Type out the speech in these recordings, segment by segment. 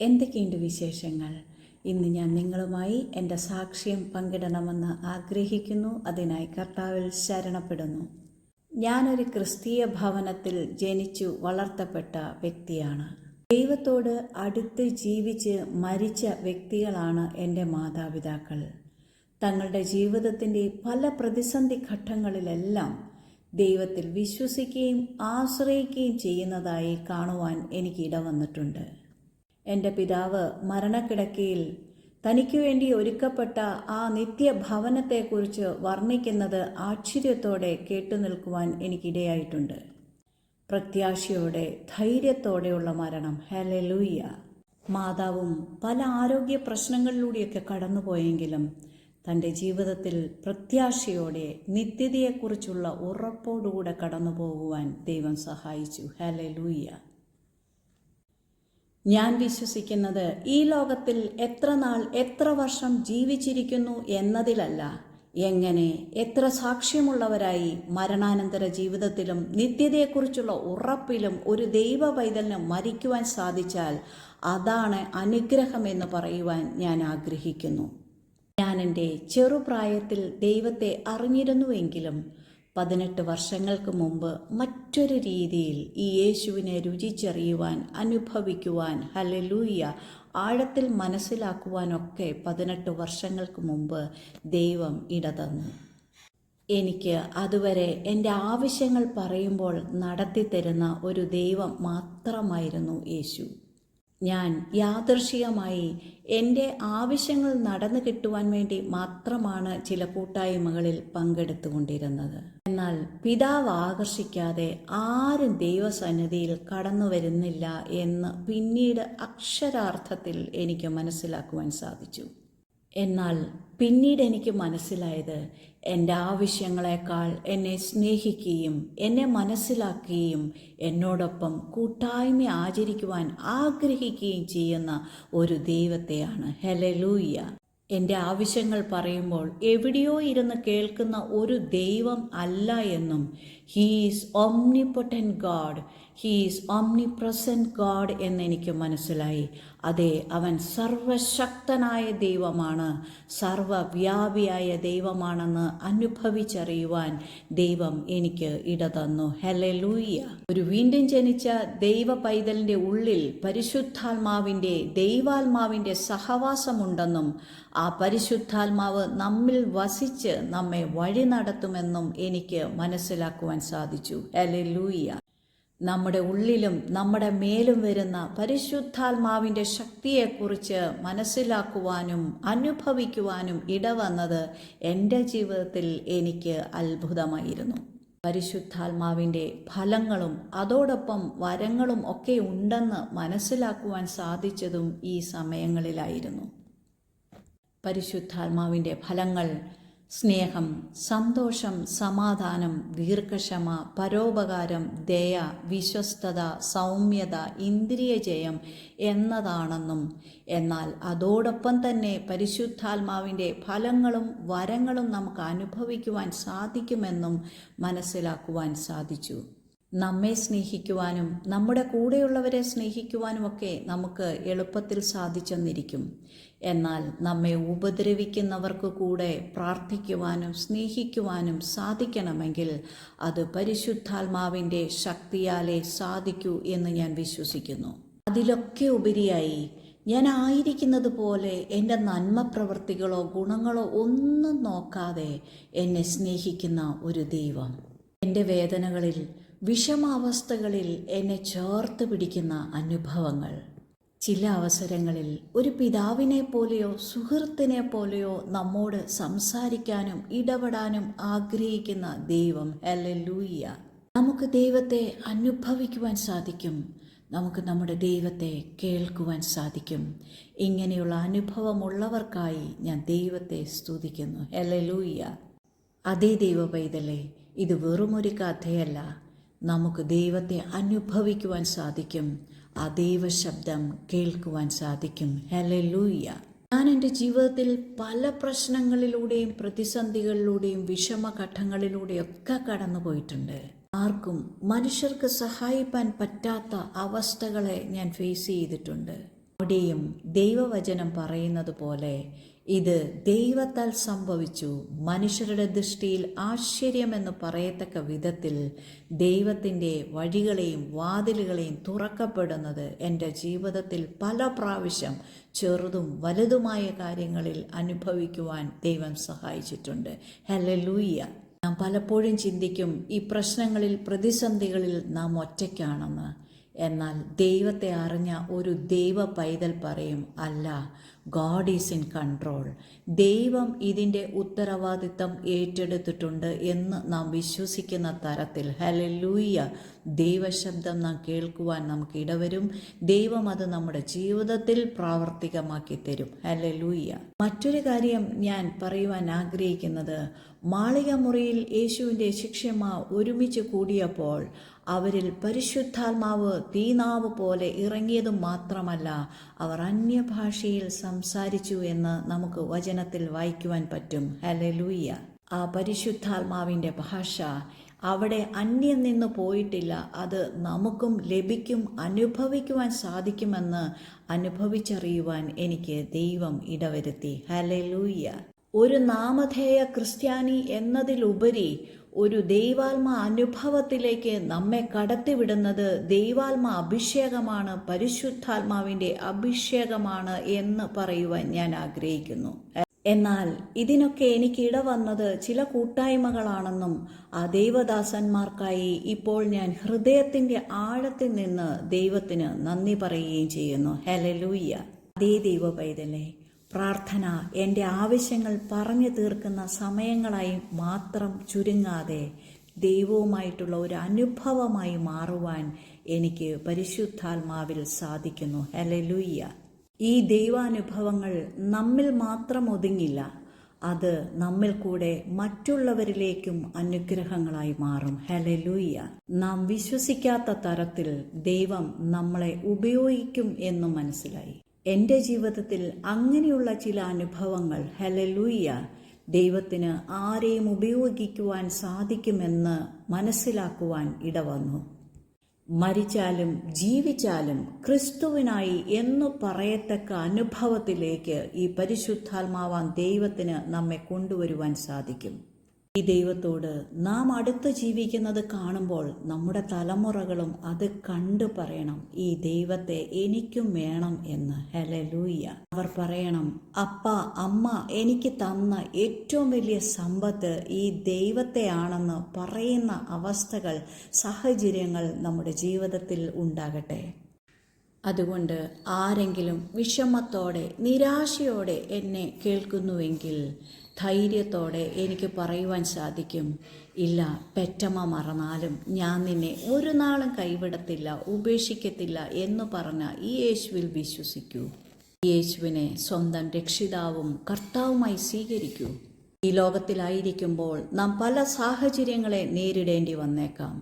എന്തൊക്കെയുണ്ട് വിശേഷങ്ങൾ? ഇന്ന് ഞാൻ നിങ്ങളുമായി എൻ്റെ സാക്ഷ്യം പങ്കിടണമെന്ന് ആഗ്രഹിക്കുന്നു. അതിനായി കർത്താവിൽ ശരണപ്പെടുന്നു. ഞാനൊരു ക്രിസ്തീയ ഭവനത്തിൽ ജനിച്ചു വളർത്തപ്പെട്ട വ്യക്തിയാണ്. ദൈവത്തോട് അടുത്ത് ജീവിച്ച് മരിച്ച വ്യക്തികളാണ് എൻ്റെ മാതാപിതാക്കൾ. തങ്ങളുടെ ജീവിതത്തിൻ്റെ പല പ്രതിസന്ധി ഘട്ടങ്ങളിലെല്ലാം ദൈവത്തിൽ വിശ്വസിക്കുകയും ആശ്രയിക്കുകയും ചെയ്യുന്നതായി കാണുവാൻ എനിക്ക് ഇടവന്നിട്ടുണ്ട്. എൻ്റെ പിതാവ് മരണക്കിടക്കയിൽ തനിക്ക് വേണ്ടി ഒരുക്കപ്പെട്ട ആ നിത്യഭവനത്തെക്കുറിച്ച് വർണ്ണിക്കുന്നത് ആശ്ചര്യത്തോടെ കേട്ടുനിൽക്കുവാൻ എനിക്കിടയായിട്ടുണ്ട്. പ്രത്യാശയോടെ ധൈര്യത്തോടെയുള്ള മരണം. ഹല്ലേലൂയ. മാതാവും പല ആരോഗ്യ പ്രശ്നങ്ങളിലൂടെയൊക്കെ കടന്നുപോയെങ്കിലും തൻ്റെ ജീവിതത്തിൽ പ്രത്യാശയോടെ നിത്യതയെക്കുറിച്ചുള്ള ഉറപ്പോടുകൂടെ കടന്നു പോകുവാൻ ദൈവം സഹായിച്ചു. ഹല്ലേലൂയ. ഞാൻ വിശ്വസിക്കുന്നത് ഈ ലോകത്തിൽ എത്ര നാൾ എത്ര വർഷം ജീവിച്ചിരിക്കുന്നു എന്നതിലല്ല, എങ്ങനെ എത്ര സാക്ഷ്യമുള്ളവരായി മരണാനന്തര ജീവിതത്തിലും നിത്യതയെക്കുറിച്ചുള്ള ഉറപ്പിലും ഒരു ദൈവ പൈതലിന് മരിക്കുവാൻ സാധിച്ചാൽ അതാണ് അനുഗ്രഹമെന്ന് പറയുവാൻ ഞാൻ ആഗ്രഹിക്കുന്നു. ഞാൻ എൻ്റെ ചെറുപ്രായത്തിൽ ദൈവത്തെ അറിഞ്ഞിരുന്നുവെങ്കിലും 18 വർഷങ്ങൾക്ക് മുമ്പ് മറ്റൊരു രീതിയിൽ ഈ യേശുവിനെ രുചിച്ചറിയുവാൻ, അനുഭവിക്കുവാൻ, ഹല്ലേലൂയ, ആഴത്തിൽ മനസ്സിലാക്കുവാനൊക്കെ 18 വർഷങ്ങൾക്ക് മുമ്പ് ദൈവം ഇടതന്നു. എനിക്ക് അതുവരെ എൻ്റെ ആവശ്യങ്ങൾ പറയുമ്പോൾ നടത്തിത്തരുന്ന ഒരു ദൈവം മാത്രമായിരുന്നു യേശു. ഞാൻ യാദൃശ്ചികമായി എൻ്റെ ആവശ്യങ്ങൾ നടന്നു കിട്ടുവാൻ വേണ്ടി മാത്രമാണ് ചില കൂട്ടായ്മകളിൽ പങ്കെടുത്തുകൊണ്ടിരുന്നത്. എന്നാൽ പിതാവ് ആകർഷിക്കാതെ ആരും ദൈവസന്നിധിയിൽ കടന്നു വരുന്നില്ല എന്ന് പിന്നീട് അക്ഷരാർത്ഥത്തിൽ എനിക്ക് മനസ്സിലാക്കുവാൻ സാധിച്ചു. എന്നാൽ പിന്നീട് എനിക്ക് മനസ്സിലായത് എൻ്റെ ആവശ്യങ്ങളെക്കാൾ എന്നെ സ്നേഹിക്കുകയും എന്നെ മനസ്സിലാക്കുകയും എന്നോടൊപ്പം കൂട്ടായ്മ ആചരിക്കുവാൻ ആഗ്രഹിക്കുകയും ചെയ്യുന്ന ഒരു ദൈവത്തെയാണ്. ഹല്ലേലൂയ. എൻ്റെ ആവശ്യങ്ങൾ പറയുമ്പോൾ എവിടെയോ ഇരുന്ന് കേൾക്കുന്ന ഒരു ദൈവം അല്ല എന്നും, ഹീസ് ഓംനിപൊട്ടൻറ്റ് ഗാഡ്, ഹീസ് ഓംനിപ്രസൻറ്റ് ഗാഡ് എന്നെനിക്ക് മനസ്സിലായി. അതെ, അവൻ സർവശക്തനായ ദൈവമാണ്, സർവവ്യാപിയായ ദൈവമാണെന്ന് അനുഭവിച്ചറിയുവാൻ ദൈവം എനിക്ക് ഇടതന്നു. ഹല്ലേലൂയ. ഒരു വീണ്ടും ജനിച്ച ദൈവ പൈതലിൻ്റെ ഉള്ളിൽ പരിശുദ്ധാത്മാവിൻ്റെ ദൈവാത്മാവിൻ്റെ സഹവാസമുണ്ടെന്നും ആ പരിശുദ്ധാത്മാവ് നമ്മിൽ വസിച്ച് നമ്മെ വഴി നടത്തുമെന്നും എനിക്ക് മനസ്സിലാക്കുവാൻ സാധിച്ചു. ഹല്ലേലൂയ. നമ്മുടെ ഉള്ളിലും നമ്മുടെ മേലും വരുന്ന പരിശുദ്ധാത്മാവിൻ്റെ ശക്തിയെക്കുറിച്ച് മനസ്സിലാക്കുവാനും അനുഭവിക്കുവാനും ഇടവന്നത് എൻ്റെ ജീവിതത്തിൽ എനിക്ക് അത്ഭുതമായിരുന്നു. പരിശുദ്ധാത്മാവിൻ്റെ ഫലങ്ങളും അതോടൊപ്പം വരങ്ങളും ഒക്കെ ഉണ്ടെന്ന് മനസ്സിലാക്കുവാൻ സാധിച്ചതും ഈ സമയങ്ങളിലായിരുന്നു. പരിശുദ്ധാത്മാവിൻ്റെ ഫലങ്ങൾ സ്നേഹം, സന്തോഷം, സമാധാനം, ദീർഘക്ഷമ, പരോപകാരം, ദയ, വിശ്വസ്തത, സൗമ്യത, ഇന്ദ്രിയജയം എന്നതാണെന്നും, എന്നാൽ അതോടൊപ്പം തന്നെ പരിശുദ്ധാത്മാവിൻ്റെ ഫലങ്ങളും വരങ്ങളും നമുക്ക് അനുഭവിക്കുവാൻ സാധിക്കുമെന്നും മനസ്സിലാക്കുവാൻ സാധിച്ചു. നമ്മെ സ്നേഹിക്കുവാനും നമ്മുടെ കൂടെയുള്ളവരെ സ്നേഹിക്കുവാനുമൊക്കെ നമുക്ക് എളുപ്പത്തിൽ സാധിച്ചെന്നിരിക്കും. എന്നാൽ നമ്മെ ഉപദ്രവിക്കുന്നവർക്ക് കൂടെ പ്രാർത്ഥിക്കുവാനും സ്നേഹിക്കുവാനും സാധിക്കണമെങ്കിൽ അത് പരിശുദ്ധാത്മാവിൻ്റെ ശക്തിയാലേ സാധിക്കൂ എന്ന് ഞാൻ വിശ്വസിക്കുന്നു. അതിലൊക്കെ ഉപരിയായി ഞാൻ ആയിരിക്കുന്നത് പോലെ എൻ്റെ നന്മ പ്രവൃത്തികളോ ഗുണങ്ങളോ ഒന്നും നോക്കാതെ എന്നെ സ്നേഹിക്കുന്ന ഒരു ദൈവം, എൻ്റെ വേദനകളിൽ വിഷമാവസ്ഥകളിൽ എന്നെ ചേർത്ത് പിടിക്കുന്ന അനുഭവങ്ങൾ, ചില അവസരങ്ങളിൽ ഒരു പിതാവിനെ പോലെയോ സുഹൃത്തിനെ പോലെയോ നമ്മോട് സംസാരിക്കാനും ഇടപെടാനും ആഗ്രഹിക്കുന്ന ദൈവം. ഹല്ലേലൂയ. നമുക്ക് ദൈവത്തെ അനുഭവിക്കുവാൻ സാധിക്കും, നമുക്ക് നമ്മുടെ ദൈവത്തെ കേൾക്കുവാൻ സാധിക്കും. ഇങ്ങനെയുള്ള അനുഭവമുള്ളവർക്കായി ഞാൻ ദൈവത്തെ സ്തുതിക്കുന്നു. ഹല്ലേലൂയ. അതേ ദൈവ പൈതലേ, ഇത് വെറുമൊരു കഥയല്ല. നമുക്ക് ദൈവത്തെ അനുഭവിക്കുവാൻ സാധിക്കും, ആ ദൈവശബ്ദം കേൾക്കുവാൻ സാധിക്കും. ഹല്ലേലൂയ. ഞാൻ എൻ്റെ ജീവിതത്തിൽ പല പ്രശ്നങ്ങളിലൂടെയും പ്രതിസന്ധികളിലൂടെയും വിഷമഘട്ടങ്ങളിലൂടെയൊക്കെ കടന്നു പോയിട്ടുണ്ട്. ആർക്കും മനുഷ്യർക്ക് സഹായിക്കാൻ പറ്റാത്ത അവസ്ഥകളെ ഞാൻ ഫേസ് ചെയ്തിട്ടുണ്ട്. അവിടെയും ദൈവവചനം പറയുന്നത് പോലെ ഇത് ദൈവത്താൽ സംഭവിച്ചു, മനുഷ്യരുടെ ദൃഷ്ടിയിൽ ആശ്ചര്യമെന്ന് പറയത്തക്ക വിധത്തിൽ ദൈവത്തിൻ്റെ വഴികളെയും വാതിലുകളെയും തുറക്കപ്പെടുന്നത് എൻ്റെ ജീവിതത്തിൽ പല പ്രാവശ്യം ചെറുതും വലുതുമായ കാര്യങ്ങളിൽ അനുഭവിക്കുവാൻ ദൈവം സഹായിച്ചിട്ടുണ്ട്. ഹല്ലേലൂയ. നാം പലപ്പോഴും ചിന്തിക്കും ഈ പ്രശ്നങ്ങളിൽ, പ്രതിസന്ധികളിൽ നാം ഒറ്റയ്ക്കാണെന്ന്. എന്നാൽ ദൈവത്തെ അറിഞ്ഞ ഒരു ദൈവ പൈതൽ പറയും, അല്ല, ഗോഡ് ഈസ് ഇൻ കൺട്രോൾ. ദൈവം ഇതിൻ്റെ ഉത്തരവാദിത്തം ഏറ്റെടുത്തിട്ടുണ്ട് എന്ന് നാം വിശ്വസിക്കുന്ന തരത്തിൽ, ഹല്ലേലൂയ, ദൈവശബ്ദം നാം കേൾക്കുവാൻ നമുക്ക് ഇടവരും. ദൈവം അത് നമ്മുടെ ജീവിതത്തിൽ പ്രാവർത്തികമാക്കി തരും. ഹല്ലേലൂയ. മറ്റൊരു കാര്യം ഞാൻ പറയുവാൻ ആഗ്രഹിക്കുന്നത്, മാളികമുറിയിൽ യേശുവിൻ്റെ ശിഷ്യന്മാർ ഒരുമിച്ച് കൂടിയപ്പോൾ അവരിൽ പരിശുദ്ധാത്മാവ് തീനാവ് പോലെ ഇറങ്ങിയതും മാത്രമല്ല, അവർ അന്യഭാഷയിൽ സംസാരിച്ചു എന്ന് നമുക്ക് വചനത്തിൽ വായിക്കുവാൻ പറ്റും. ഹല്ലേലൂയ. ആ പരിശുദ്ധാത്മാവിൻ്റെ ഭാഷ അവിടെ അന്യം നിന്ന് പോയിട്ടില്ല. അത് നമുക്കും ലഭിക്കും, അനുഭവിക്കുവാൻ സാധിക്കുമെന്ന് അനുഭവിച്ചറിയുവാൻ എനിക്ക് ദൈവം ഇടവരുത്തി. ഹല്ലേലൂയ. ഒരു നാമധേയ ക്രിസ്ത്യാനി എന്നതിലുപരി ഒരു ദൈവാത്മ അനുഭവത്തിലേക്ക് നമ്മെ കടത്തിവിടുന്നത് ദൈവാത്മ അഭിഷേകമാണ്, പരിശുദ്ധാത്മാവിൻ്റെ അഭിഷേകമാണ് എന്ന് പറയുവാൻ ഞാൻ ആഗ്രഹിക്കുന്നു. എന്നാൽ ഇതിനൊക്കെ എനിക്ക് ഇടവന്നത് ചില കൂട്ടായ്മകളാണെന്നും ആ ദൈവദാസന്മാർക്കായി ഇപ്പോൾ ഞാൻ ഹൃദയത്തിൻ്റെ ആഴത്തിൽ നിന്ന് ദൈവത്തിന് നന്ദി പറയുകയും ചെയ്യുന്നു. ഹല്ലേലൂയ. അതേ ദൈവ പൈതലേ, പ്രാർത്ഥന എൻ്റെ ആവശ്യങ്ങൾ പറഞ്ഞു തീർക്കുന്ന സമയങ്ങളായി മാത്രം ചുരുങ്ങാതെ ദൈവവുമായിട്ടുള്ള ഒരു അനുഭവമായി മാറുവാൻ എനിക്ക് പരിശുദ്ധാത്മാവിൽ സാധിക്കുന്നു. ഹല്ലേലൂയ. ഈ ദൈവാനുഭവങ്ങൾ നമ്മിൽ മാത്രം ഒതുങ്ങില്ല, അത് നമ്മിൽ കൂടെ മറ്റുള്ളവരിലേക്കും അനുഗ്രഹങ്ങളായി മാറും. ഹല്ലേലൂയ. നാം വിശ്വസിക്കാത്ത തരത്തിൽ ദൈവം നമ്മളെ ഉപയോഗിക്കും എന്ന് മനസ്സിലായി. എൻ്റെ ജീവിതത്തിൽ അങ്ങനെയുള്ള ചില അനുഭവങ്ങൾ, ഹല്ലേലൂയ, ദൈവത്തിന് ആരെയും ഉപയോഗിക്കുവാൻ സാധിക്കുമെന്ന് മനസ്സിലാക്കുവാൻ ഇടവന്നു. മരിച്ചാലും ജീവിച്ചാലും ക്രിസ്തുവിനായി എന്നു പറയത്തക്ക അനുഭവത്തിലേക്ക് ഈ പരിശുദ്ധാത്മാവാൻ ദൈവത്തിന് നമ്മെ കൊണ്ടുവരുവാൻ സാധിക്കും. ഈ ദൈവത്തോട് നാം അടുത്ത് ജീവിക്കുന്നത് കാണുമ്പോൾ നമ്മുടെ തലമുറകളും അത് കണ്ടു പറയണം, ഈ ദൈവത്തെ എനിക്കും വേണം എന്ന്. ഹല്ലേലൂയ. അവർ പറയണം, അപ്പ അമ്മ എനിക്ക് തന്ന ഏറ്റവും വലിയ സമ്പത്ത് ഈ ദൈവത്തെയാണെന്ന് പറയുന്ന അവസ്ഥകൾ, സാഹചര്യങ്ങൾ നമ്മുടെ ജീവിതത്തിൽ ഉണ്ടാകട്ടെ. അതുകൊണ്ട് ആരെങ്കിലും വിഷമത്തോടെ നിരാശയോടെ എന്നെ കേൾക്കുന്നുവെങ്കിൽ ധൈര്യത്തോടെ എനിക്ക് പറയുവാൻ സാധിക്കും, ഇല്ല, പെറ്റമ്മ മറന്നാലും ഞാൻ നിന്നെ ഒരു നാളും കൈവിടത്തില്ല, ഉപേക്ഷിക്കത്തില്ല എന്ന് പറഞ്ഞ ഈ യേശുവിൽ വിശ്വസിക്കൂ. ഈ യേശുവിനെ സ്വന്തം രക്ഷിതാവും കർത്താവുമായി സ്വീകരിക്കൂ. ഈ ലോകത്തിലായിരിക്കുമ്പോൾ നാം പല സാഹചര്യങ്ങളെ നേരിടേണ്ടി വന്നേക്കാം.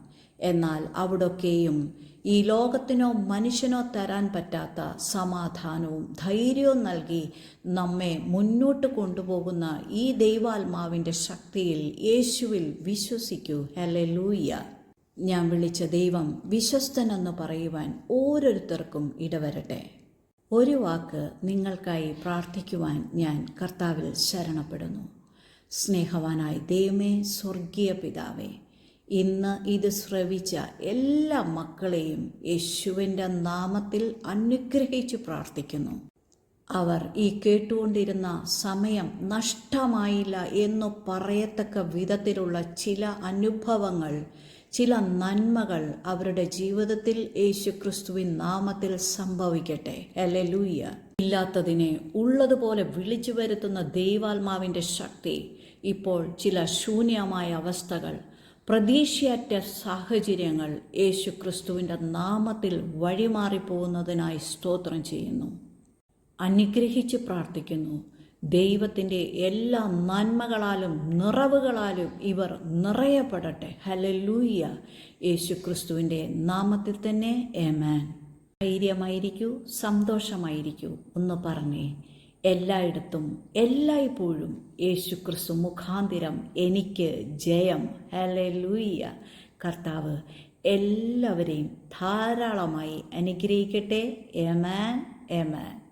എന്നാൽ അവിടൊക്കെയും ഈ ലോകത്തിനോ മനുഷ്യനോ തരാൻ പറ്റാത്ത സമാധാനവും ധൈര്യവും നൽകി നമ്മെ മുന്നോട്ട് കൊണ്ടുപോകുന്ന ഈ ദൈവാത്മാവിൻ്റെ ശക്തിയിൽ, യേശുവിൽ വിശ്വസിക്കൂ. ഹല്ലേലൂയ. ഞാൻ വിളിച്ച ദൈവം വിശ്വസ്തനെന്ന് പറയുവാൻ ഓരോരുത്തർക്കും ഇടവരട്ടെ. ഒരു വാക്ക് നിങ്ങൾക്കായി പ്രാർത്ഥിക്കുവാൻ ഞാൻ കർത്താവിൽ ശരണപ്പെടുന്നു. സ്നേഹവാനായ ദൈവമേ, സ്വർഗീയ പിതാവേ, ഇന്ന് ഇത് ശ്രവിച്ച എല്ലാ മക്കളെയും യേശുവിൻ്റെ നാമത്തിൽ അനുഗ്രഹിച്ചു പ്രാർത്ഥിക്കുന്നു. അവർ ഈ കേട്ടുകൊണ്ടിരുന്ന സമയം നഷ്ടമായില്ല എന്നു പറയത്തക്ക വിധത്തിലുള്ള ചില അനുഭവങ്ങൾ, ചില നന്മകൾ അവരുടെ ജീവിതത്തിൽ യേശുക്രിസ്തുവിൻ നാമത്തിൽ സംഭവിക്കട്ടെ. ഹല്ലേലൂയ. ഇല്ലാത്തതിനെ ഉള്ളതുപോലെ വിളിച്ചു വരുത്തുന്ന ദൈവാത്മാവിൻ്റെ ശക്തി ഇപ്പോൾ ചില ശൂന്യമായ അവസ്ഥകൾ, പ്രതീക്ഷയറ്റ സാഹചര്യങ്ങൾ യേശുക്രിസ്തുവിൻ്റെ നാമത്തിൽ വഴിമാറിപ്പോകുന്നതിനായി സ്തോത്രം ചെയ്യുന്നു. അനുഗ്രഹിച്ച് പ്രാർത്ഥിക്കുന്നു. ദൈവത്തിൻ്റെ എല്ലാ നന്മകളാലും നിറവുകളാലും ഇവർ നിറയപ്പെടട്ടെ. ഹല്ലേലൂയ. യേശുക്രിസ്തുവിൻ്റെ നാമത്തിൽ തന്നെ ആമേൻ. ധൈര്യമായിരിക്കൂ, സന്തോഷമായിരിക്കൂ. ഒന്ന് പറഞ്ഞേ, എല്ലായിടത്തും എല്ലായ്പ്പോഴും യേശുക്രിസ്തു മുഖാന്തിരം എനിക്ക് ജയം. ഹല്ലേലൂയ. കർത്താവ് എല്ലാവരെയും ധാരാളമായി അനുഗ്രഹിക്കട്ടെ. ആമേൻ, Amen.